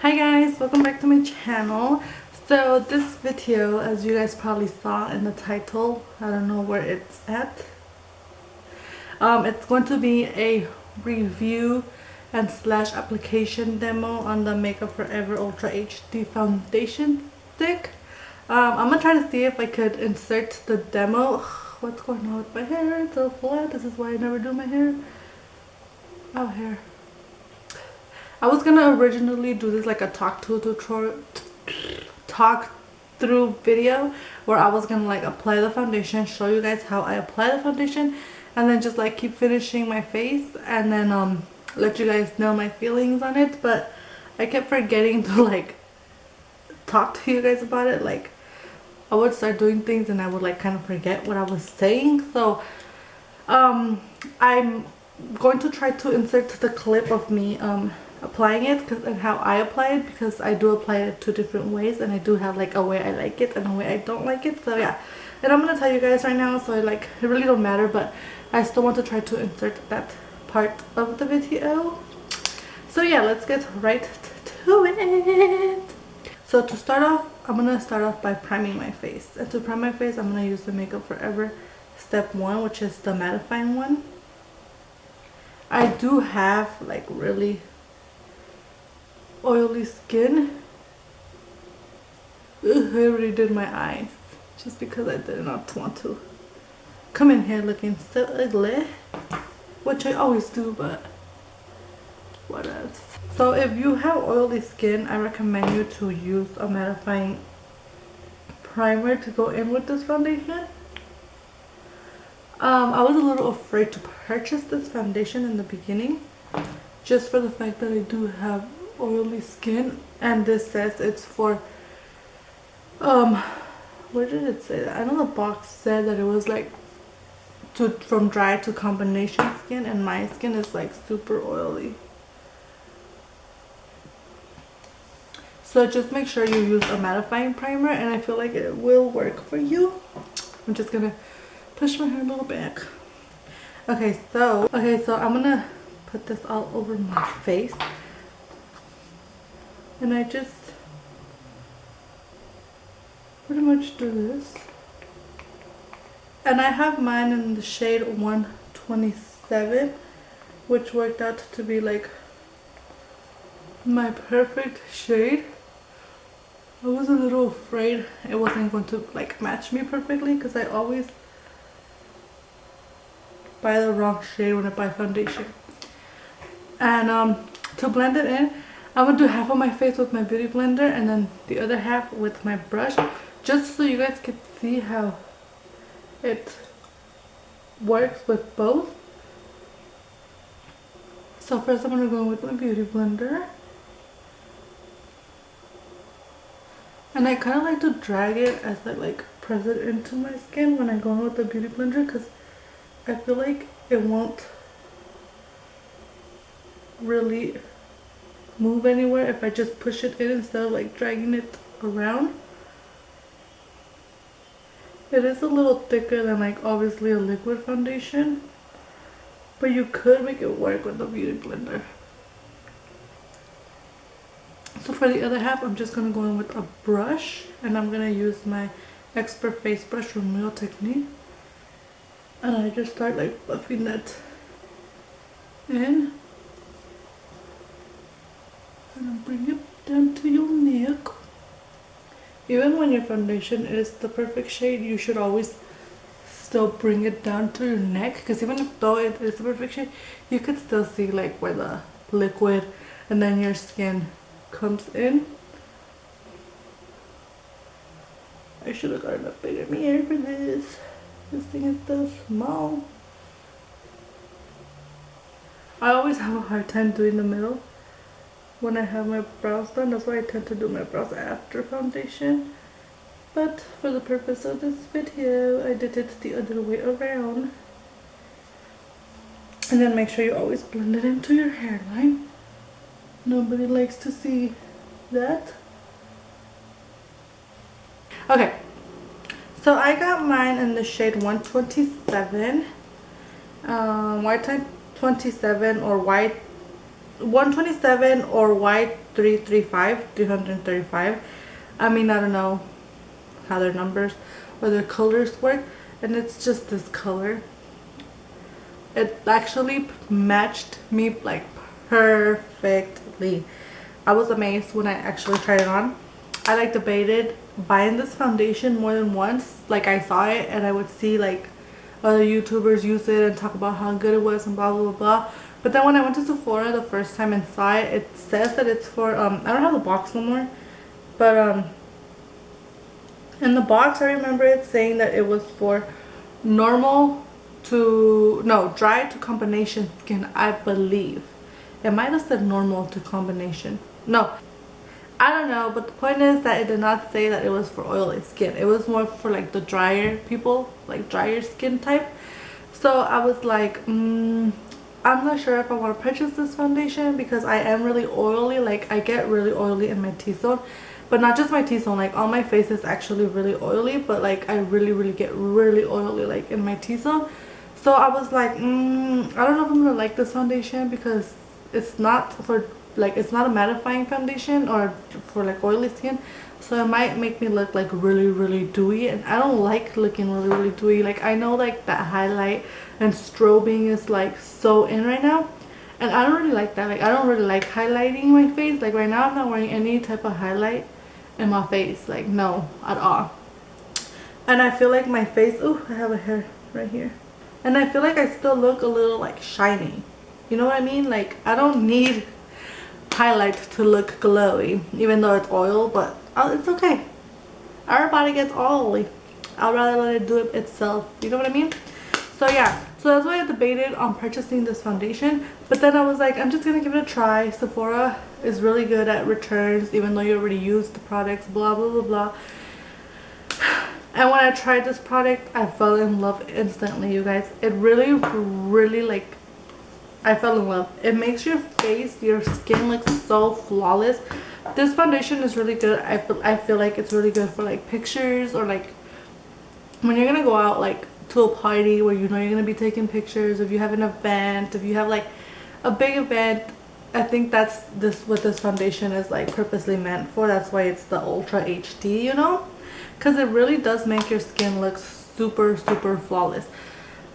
Hi guys, welcome back to my channel. So this video, as you guys probably saw in the title, I don't know where it's at, it's going to be a review and slash application demo on the Makeup Forever Ultra HD foundation stick. I'm gonna try to see if I could insert the demo. What's going on with my hair? It's so flat. This is why I never do my hair. Oh, hair. I was gonna originally do this like a talk through video where I was gonna like apply the foundation, show you guys how I apply the foundation, and then just like keep finishing my face and then let you guys know my feelings on it. But I kept forgetting to like talk to you guys about it. Like I would start doing things and I would like kind of forget what I was saying. So I'm going to try to insert the clip of me applying it and how I apply it, because I do apply it 2 different ways and I do have like a way I like it and a way I don't like it. So yeah, and I'm gonna tell you guys right now, so it really don't matter, but I still want to try to insert that part of the video. So yeah, let's get right to it. So to start off, I'm gonna start off by priming my face, and to prime my face I'm gonna use the Makeup Forever step 1, which is the mattifying one. I do have like really oily skin. Ugh, I already did my eyes just because I did not want to come in here looking so ugly, which I always do, but what else. So if you have oily skin, I recommend you to use a mattifying primer to go in with this foundation. I was a little afraid to purchase this foundation in the beginning just for the fact that I do have oily skin, and this says it's for where did it say that? I know the box said that it was like from dry to combination skin, and my skin is like super oily. So just make sure you use a mattifying primer, and I feel like it will work for you. I'm just gonna push my hair a little back. Okay, so I'm gonna put this all over my face, and I just pretty much do this. And I have mine in the shade 127, which worked out to be like my perfect shade. I was a little afraid it wasn't going to like match me perfectly, because I always buy the wrong shade when I buy foundation. And to blend it in, I'm gonna do half of my face with my beauty blender and then the other half with my brush, just so you guys can see how it works with both. So first I'm gonna go with my beauty blender, and I kind of like to drag it as I like press it into my skin when I go in with the beauty blender, because I feel like it won't really move anywhere if I just push it in instead of like dragging it around. It is a little thicker than like obviously a liquid foundation, but you could make it work with the beauty blender. So for the other half, I'm just gonna go in with a brush, and I'm gonna use my Expert Face Brush from Real Technique, and I just start like buffing that in, and I'll bring it down to your neck. Even when your foundation is the perfect shade, you should always still bring it down to your neck, because even though it is the perfect shade, you could still see like where the liquid and then your skin comes in. I should have gotten a bigger mirror for this. This thing is so small. I always have a hard time doing the middle when I have my brows done. That's why I tend to do my brows after foundation. But for the purpose of this video, I did it the other way around. And then make sure you always blend it into your hairline. Nobody likes to see that. Okay, so I got mine in the shade 127, white type 27 or white 127 or white 335. I mean, I don't know how their numbers or their colors work, and it's just this color. It actually matched me like perfectly. I was amazed when I actually tried it on. I like debated buying this foundation more than once. Like, I saw it and I would see like other YouTubers use it and talk about how good it was and blah blah blah. But then when I went to Sephora the first time and saw it, it says that it's for I don't have the box no more, but in the box I remember it saying that it was for dry to combination skin, I believe. It might have said normal to combination. No, I don't know, but the point is that it did not say that it was for oily skin. It was more for like the drier people, like drier skin type. So I was like, I'm not sure if I want to purchase this foundation because I am really oily. Like, I get really oily in my T-zone, but not just my T-zone, like all my face is actually really oily, but like I really get really oily like in my T-zone. So I was like, I don't know if I'm gonna like this foundation because it's not for like, it's not a mattifying foundation or for like oily skin, so it might make me look like really dewy, and I don't like looking really dewy. Like, I know like that highlight and strobing is like so in right now, and I don't really like that. Like, I don't really like highlighting my face. Like, right now I'm not wearing any type of highlight in my face, like, no, at all. And I feel like my face, oh, I have a hair right here, and I feel like I still look a little like shiny, you know what I mean? Like, I don't need highlight to look glowy, even though it's oil, but it's okay. Our body gets oily. I'd rather let it do it itself, you know what I mean? So yeah, so that's why I debated on purchasing this foundation, but then I was like, I'm just gonna give it a try. Sephora is really good at returns, even though you already used the products, blah blah blah. And when I tried this product, I fell in love instantly, you guys. It really like, I fell in love. It makes your face, your skin look so flawless. This foundation is really good. I feel like it's really good for like pictures, or like when you're gonna go out like to a party where you know you're gonna be taking pictures. If you have an event, if you have like a big event, I think that's what this foundation is like purposely meant for. That's why it's the Ultra HD, you know, because it really does make your skin look super flawless.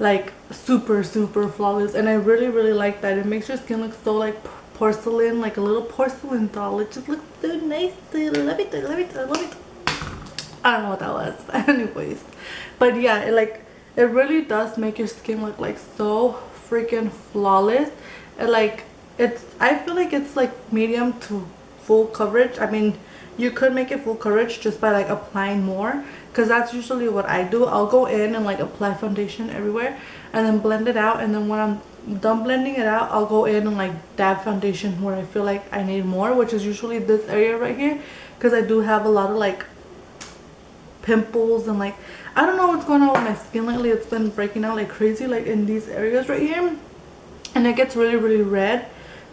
Like super flawless, and I really like that. It makes your skin look so like porcelain, like a little porcelain doll. It just looks so nice. I love it. I don't know what that was, but anyways, but yeah, it really does make your skin look like so freaking flawless. And like, I feel like it's like medium to full coverage. I mean, you could make it full coverage just by like applying more, because that's usually what I do. I'll go in and like apply foundation everywhere and then blend it out, and then when I'm done blending it out, I'll go in and like dab foundation where I feel like I need more, which is usually this area right here, because I do have a lot of like pimples, and like I don't know what's going on with my skin lately. It's been breaking out like crazy, like in these areas right here, and it gets really red.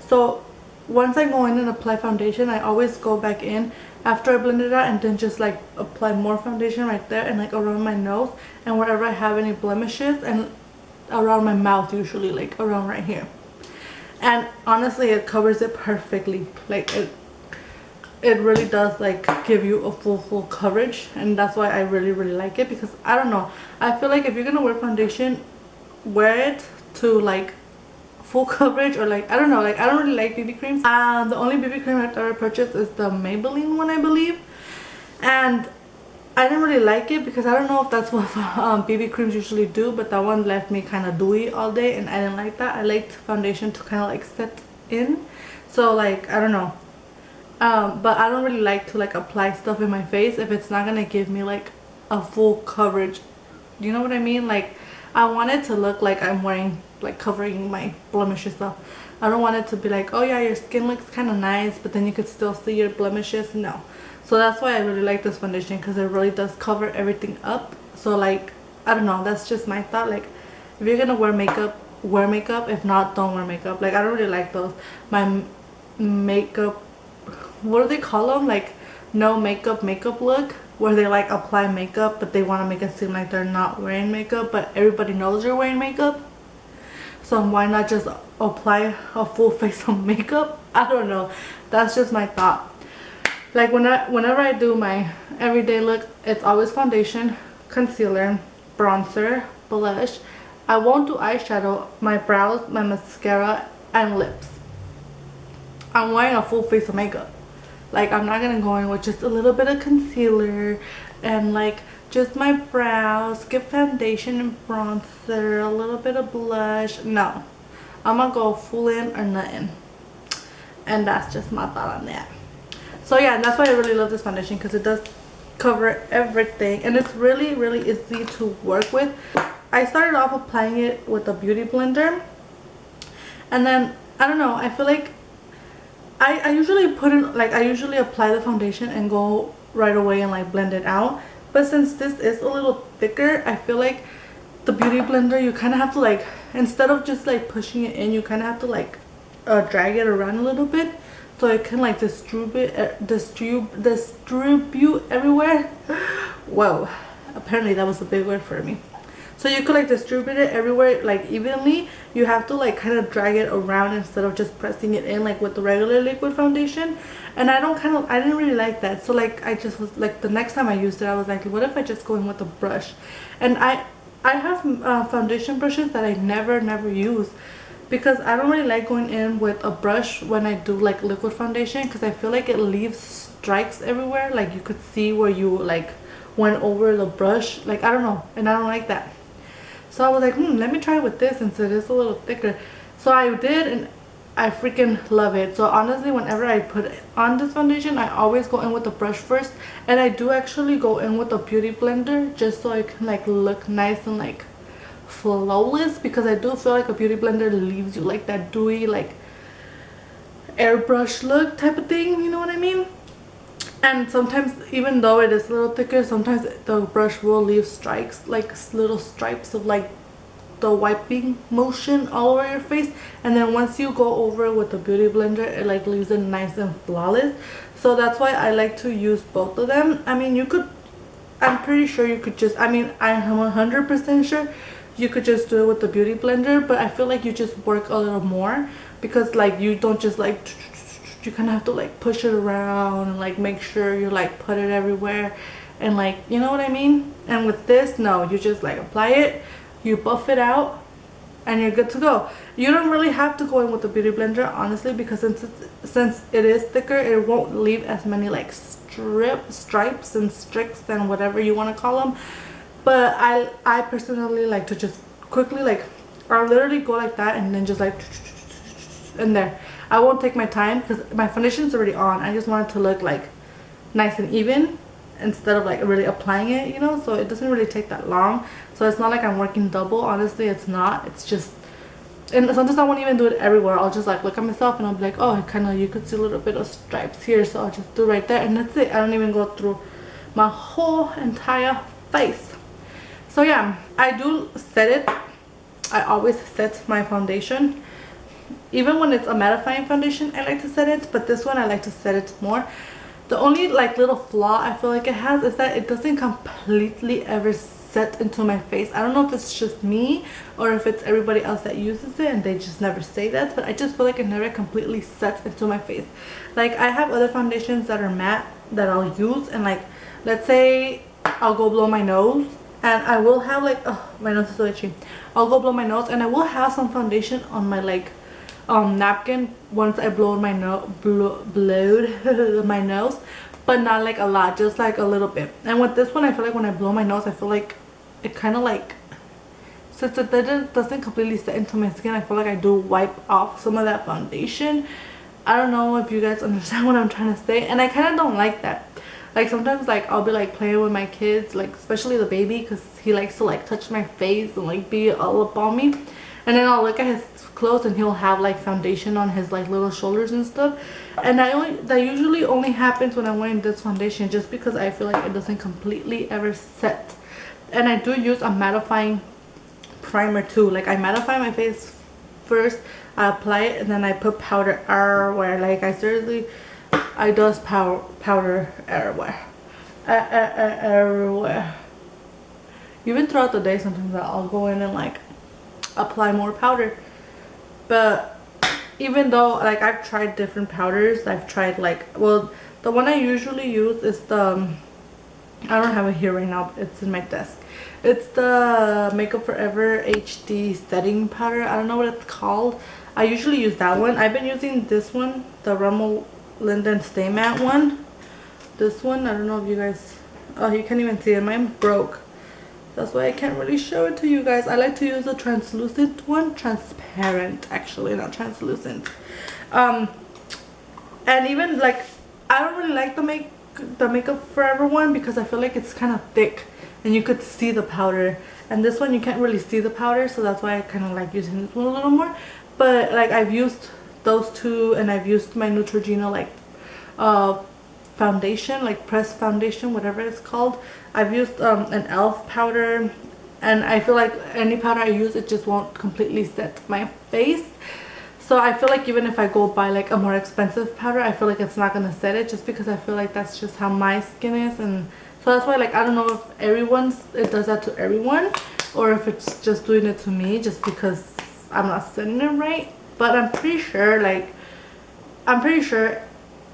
So once I go in and apply foundation, I always go back in after I blend it out and then just like apply more foundation right there and like around my nose and wherever I have any blemishes, and around my mouth, usually like around right here. And honestly, it covers it perfectly. Like it really does like give you a full coverage, and that's why I really like it, because I don't know, I feel like if you're gonna wear foundation, wear it to like full coverage, or like I don't know, like I don't really like BB creams. The only BB cream I've ever purchased is the Maybelline one, I believe, and I didn't really like it because I don't know if that's what BB creams usually do, but that one left me kind of dewy all day, and I didn't like that. I liked foundation to kind of like set in, so like I don't know, but I don't really like to like apply stuff in my face if it's not gonna give me like a full coverage, you know what I mean? Like, I want it to look like I'm wearing, like covering my blemishes stuff. I don't want it to be like, oh yeah, your skin looks kind of nice, but then you could still see your blemishes. No. So that's why I really like this foundation, because it really does cover everything up. So like, I don't know, that's just my thought. Like, if you're gonna wear makeup, wear makeup. If not, don't wear makeup. Like, I don't really like those. My makeup, what do they call them? Like, no makeup look, where they like apply makeup but they want to make it seem like they're not wearing makeup, but everybody knows you're wearing makeup. So why not just apply a full face of makeup? I don't know, that's just my thought. Like whenever I do my everyday look, it's always foundation, concealer, bronzer, blush. I won't do eyeshadow, my brows, my mascara, and lips. I'm wearing a full face of makeup. Like I'm not gonna go in with just a little bit of concealer and like just my brows, skip foundation and bronzer, a little bit of blush. No, I'm gonna go full in or nothing. And that's just my thought on that. So yeah, and that's why I really love this foundation, because it does cover everything and it's really easy to work with. I started off applying it with a beauty blender, and then I don't know, I feel like I usually put in, like I usually apply the foundation and go right away and like blend it out. But since this is a little thicker, I feel like the beauty blender, you kind of have to like, instead of just like pushing it in, you kind of have to like drag it around a little bit so it can like distribute everywhere. Whoa, apparently that was a big word for me. So you could like distribute it everywhere like evenly. You have to like kind of drag it around instead of just pressing it in like with the regular liquid foundation. And I didn't really like that. So like I just was like, the next time I used it, I was like, what if I just go in with a brush? And I have foundation brushes that I never use, because I don't really like going in with a brush when I do like liquid foundation, because I feel like it leaves stripes everywhere. Like you could see where you like went over the brush, like I don't know, and I don't like that. So I was like, let me try it with this since it is a little thicker. So I did, and I freaking love it. So honestly, whenever I put on this foundation, I always go in with the brush first, and I do actually go in with a beauty blender just so I can like look nice and like flawless, because I do feel like a beauty blender leaves you like that dewy like airbrush look type of thing, you know what I mean? And sometimes, even though it is a little thicker, sometimes the brush will leave stripes, like little stripes of like the wiping motion all over your face. And then once you go over it with the beauty blender, it like leaves it nice and flawless. So that's why I like to use both of them. I mean, you could, I'm pretty sure you could just, I mean, I am 100% sure you could just do it with the beauty blender, but I feel like you just work a little more, because like you don't just like, you kind of have to like push it around and like make sure you like put it everywhere, and like, you know what I mean? And with this, no, you just like apply it, you buff it out, and you're good to go. You don't really have to go in with the beauty blender, honestly, because since it is thicker, it won't leave as many like stripes and streaks and whatever you want to call them. But I personally like to just quickly, like, I'll literally go like that and then just like in there. I won't take my time because my foundation's already on. I just want it to look like nice and even instead of like really applying it, you know? So it doesn't really take that long. So it's not like I'm working double. Honestly, it's not. It's just, and sometimes I won't even do it everywhere. I'll just like look at myself and I'll be like, oh, kind of, you could see a little bit of stripes here. So I'll just do right there and that's it. I don't even go through my whole entire face. So yeah, I do set it. I always set my foundation. Even when it's a mattifying foundation, I like to set it, but this one I like to set it more. The only like little flaw I feel like it has is that it doesn't completely ever set into my face. I don't know if it's just me or if it's everybody else that uses it and they just never say that, but I just feel like it never completely sets into my face. Like I have other foundations that are matte that I'll use, and like let's say I'll go blow my nose and I will have like, oh, my nose is so itchy. I'll go blow my nose and I will have some foundation on my like napkin once I blow my blowed my nose, but not like a lot, just like a little bit. And with this one, I feel like when I blow my nose, I feel like it kind of like, since it doesn't completely set into my skin, I feel like I do wipe off some of that foundation. I don't know if you guys understand what I'm trying to say, and I kind of don't like that. Like sometimes like I'll be like playing with my kids, like especially the baby, because he likes to like touch my face and like be all up on me, and then I'll look at his clothes and he'll have like foundation on his like little shoulders and stuff, and that usually only happens when I'm wearing this foundation, just because I feel like it doesn't completely ever set. And I do use a mattifying primer too. Like I mattify my face first, I apply it, and then I put powder everywhere. Like I seriously, I does powder everywhere. Everywhere. Even throughout the day, sometimes I'll go in and like apply more powder. But even though like I've tried different powders. I've tried like, well, the one I usually use is the I don't have it here right now, but it's in my desk. It's the Makeup Forever HD setting powder. I don't know what it's called. I usually use that one. I've been using this one, the Rimmel London Stay Matte one. This one, I don't know if you guys, oh, you can't even see it. Mine broke. That's why I can't really show it to you guys. I like to use the translucent one. Transparent, actually, not translucent. And even like, I don't really like the Makeup Forever one because I feel like it's kind of thick and you could see the powder, and this one you can't really see the powder, so that's why I kind of like using this one a little more. But like I've used those two, and I've used my Neutrogena like foundation, like pressed foundation, whatever it's called. I've used an elf powder, and I feel like any powder I use, it just won't completely set my face. So I feel like even if I go buy like a more expensive powder, I feel like it's not gonna set it, just because I feel like that's just how my skin is. And so that's why, like, I don't know if it does that to everyone, or if it's just doing it to me just because I'm not setting it right. But I'm pretty sure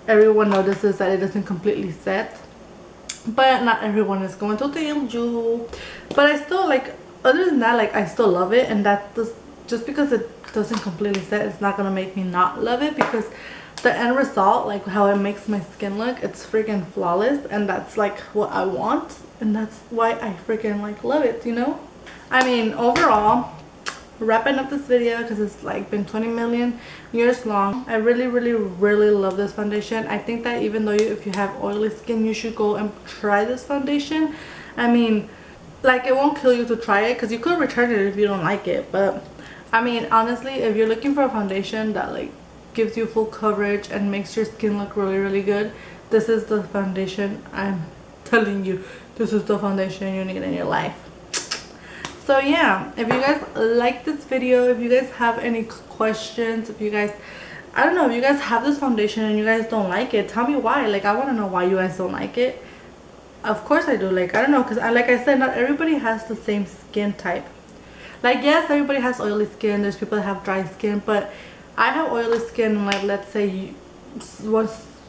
everyone notices that it doesn't completely set, but not everyone is going to tell you. But I still, like, other than that, like, I still love it, and that does, just because it doesn't completely set, it's not gonna make me not love it, because the end result, like how it makes my skin look, it's freaking flawless, and that's like what I want, and that's why I freaking like love it, you know. I mean, overall, wrapping up this video because it's like been 20 million years long, I really love this foundation. I think that even though if you have oily skin, you should go and try this foundation. I mean, like, it won't kill you to try it, because you could return it if you don't like it. But I mean, honestly, if you're looking for a foundation that like gives you full coverage and makes your skin look really good, this is the foundation. I'm telling you, this is the foundation you need in your life. So yeah, if you guys like this video, if you guys have any questions, if you guys, I don't know, if you guys have this foundation and you guys don't like it, tell me why. Like, I want to know why you guys don't like it. Of course I do. Like, I don't know, because like I said, not everybody has the same skin type. Like, yes, everybody has oily skin. There's people that have dry skin, but I have oily skin, and like, let's say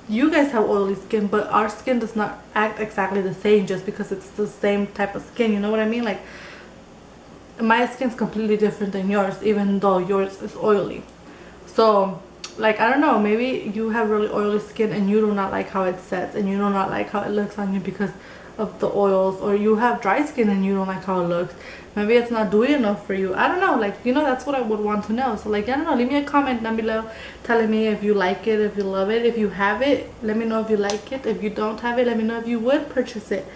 you guys have oily skin, but our skin does not act exactly the same just because it's the same type of skin, you know what I mean? Like, my skin's completely different than yours, even though yours is oily. So like, I don't know, maybe you have really oily skin and you do not like how it sets, and you do not like how it looks on you because of the oils, or you have dry skin and you don't like how it looks. Maybe it's not doing enough for you. I don't know, like, you know, that's what I would want to know. So like, I don't know, leave me a comment down below telling me if you like it, if you love it. If you have it, let me know if you like it. If you don't have it, let me know if you would purchase it.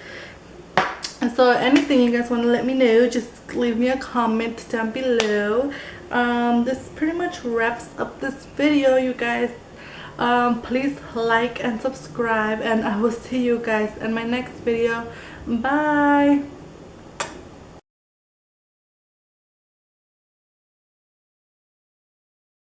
And so anything you guys want to let me know, just leave me a comment down below. This pretty much wraps up this video, you guys. Please like and subscribe, and I will see you guys in my next video. Bye.